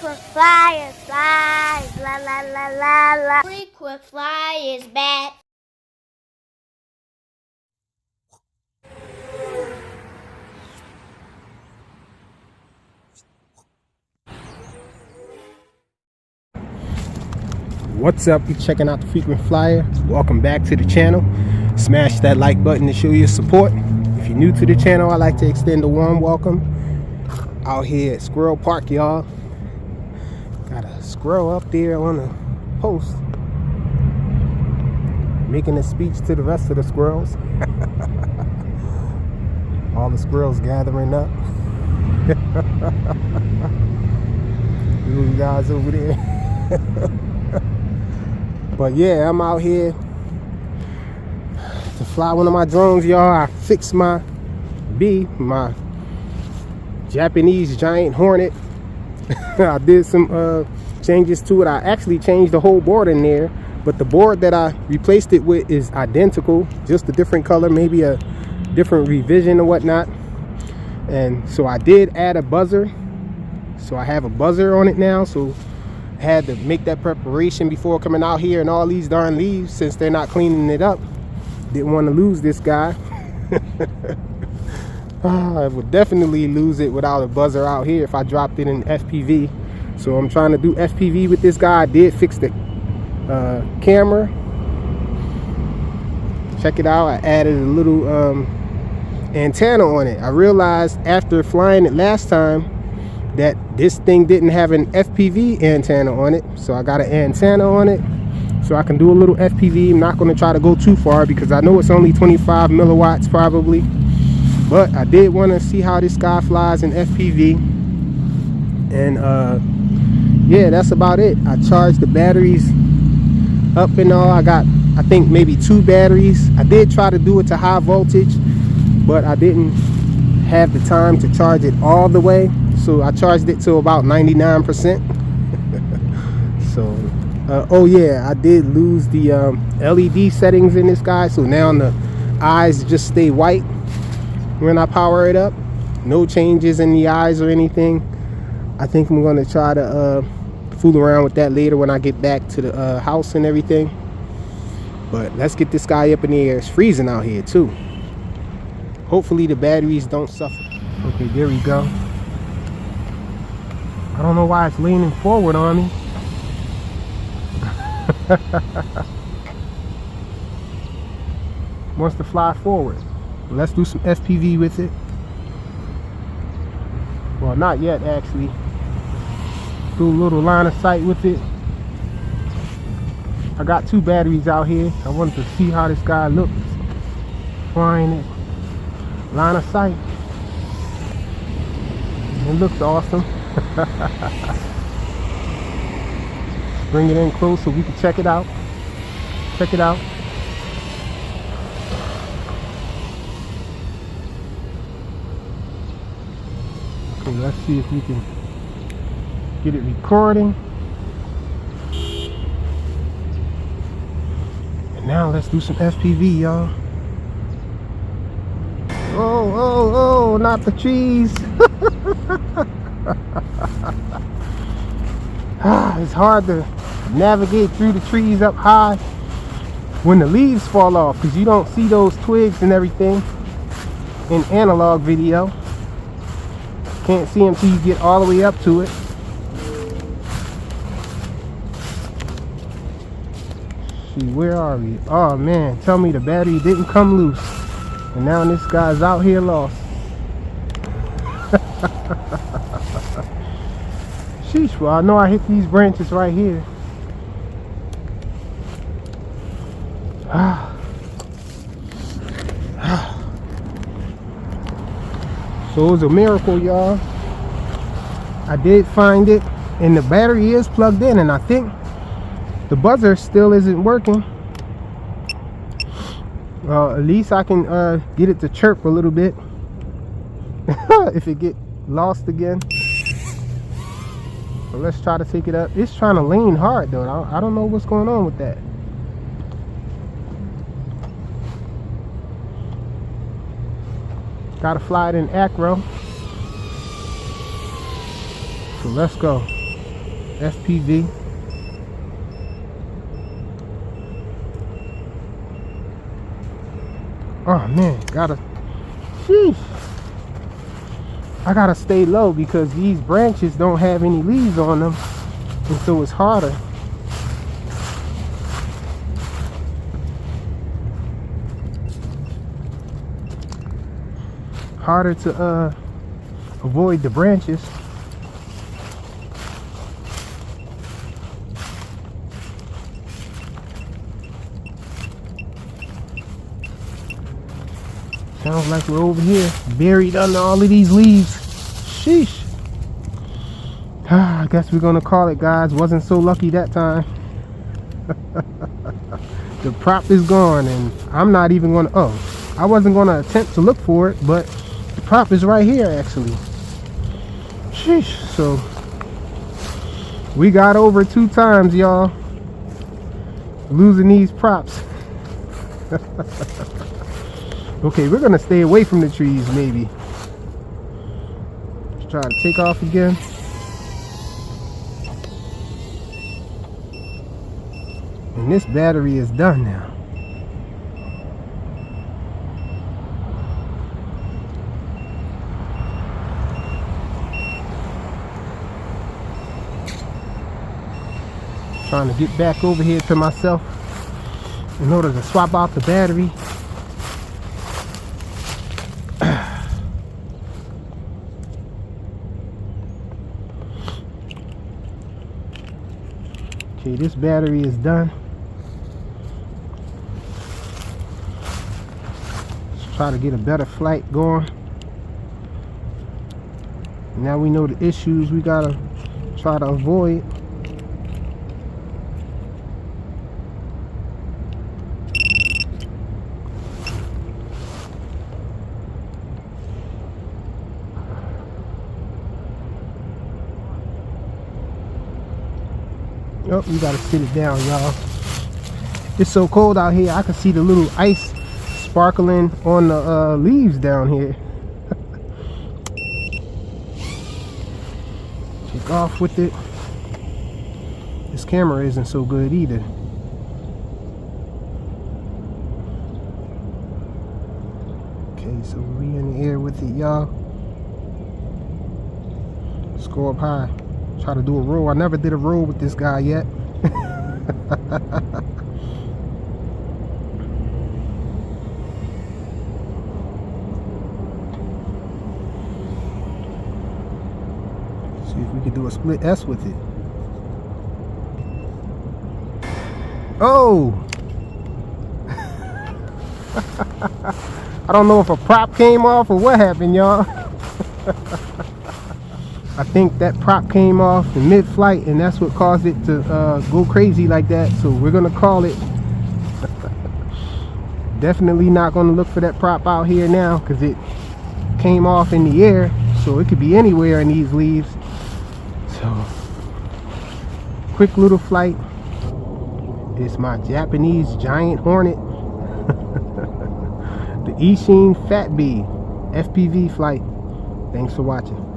Frequent flyer flies, la la la la la. Frequent flyers back. What's up? You checking out the Frequent Flyer? Welcome back to the channel. Smash that like button to show your support. If you're new to the channel, I'd like to extend a warm welcome. Out here at Squirrel Park, y'all. Got a squirrel up there on the post making a speech to the rest of the squirrels. All the squirrels gathering up. You guys over there. But yeah, I'm out here to fly one of my drones, y'all. I fixed my Japanese giant Hornet. I did some changes to it. I actually changed the whole board in there, but the board that I replaced it with is identical, just a different color, maybe a different revision or whatnot. And so I did add a buzzer, so I have a buzzer on it now. So I had to make that preparation before coming out here, and all these darn leaves, since they're not cleaning it up, didn't want to lose this guy. I would definitely lose it without a buzzer out here if I dropped it in FPV. So I'm trying to do FPV with this guy. I did fix the camera. Check it out. I added a little antenna on it. I realized after flying it last time that this thing didn't have an FPV antenna on it, so I got an antenna on it so I can do a little FPV. I'm not going to try to go too far because I know it's only 25 milliwatts probably, but I did want to see how this guy flies in FPV. And yeah, that's about it. I charged the batteries up and all. I got, I think, maybe 2 batteries. I did try to do it to high voltage, but I didn't have the time to charge it all the way, so I charged it to about 99%. So oh yeah, I did lose the LED settings in this guy, so now the eyes just stay white when I power it up. No changes in the eyes or anything. I think I'm gonna try to fool around with that later when I get back to the house and everything. But let's get this guy up in the air. It's freezing out here too. Hopefully the batteries don't suffer. Okay, there we go. I don't know why it's leaning forward on me. Wants to fly forward. Let's do some FPV with it. Well, not yet actually. Do a little line of sight with it. I got 2 batteries out here. I wanted to see how this guy looks flying it. Line of sight. It looks awesome. Bring it in close so we can check it out. Check it out. Okay, let's see if we can get it recording. And now let's do some FPV, y'all. Oh, not the trees. It's hard to navigate through the trees up high when the leaves fall off, because you don't see those twigs and everything in analog video. Can't see them till you get all the way up to it. See, where are we? Oh man, tell me the battery didn't come loose. And now this guy's out here lost. Sheesh, well, I know I hit these branches right here. So it was a miracle, y'all. I did find it, and the battery is plugged in, and I think the buzzer still isn't working. At least I can get it to chirp a little bit if it get lost again. So let's try to take it up. It's trying to lean hard though. I don't know what's going on with that. Gotta fly it in acro. So let's go. FPV. Oh man, sheesh. I gotta stay low because these branches don't have any leaves on them, and so it's harder. Harder to avoid the branches. Sounds like we're over here, buried under all of these leaves. Sheesh. I guess we're gonna call it, guys. Wasn't so lucky that time. The prop is gone, and I'm not even gonna, I wasn't gonna attempt to look for it, but the prop is right here actually. Sheesh. So we got over 2 times, y'all, losing these props. Okay, we're gonna stay away from the trees maybe. Let's try to take off again. And this battery is done now. Trying to get back over here to myself in order to swap out the battery. Okay, this battery is done. Let's try to get a better flight going. Now we know the issues we gotta try to avoid. Oh, you gotta sit it down, y'all. It's so cold out here, I can see the little ice sparkling on the leaves down here. Take off with it. This camera isn't so good either. Okay, so we in the air with it, y'all. Let's go up high. Try to do a roll. I never did a roll with this guy yet. See if we can do a split S with it. Oh! I don't know if a prop came off or what happened, y'all. I think that prop came off in mid-flight, and that's what caused it to go crazy like that. So we're gonna call it. Definitely not gonna look for that prop out here now because it came off in the air, so it could be anywhere in these leaves. So quick little flight. It's my Japanese giant hornet. The FATBEE FPV flight. Thanks for watching.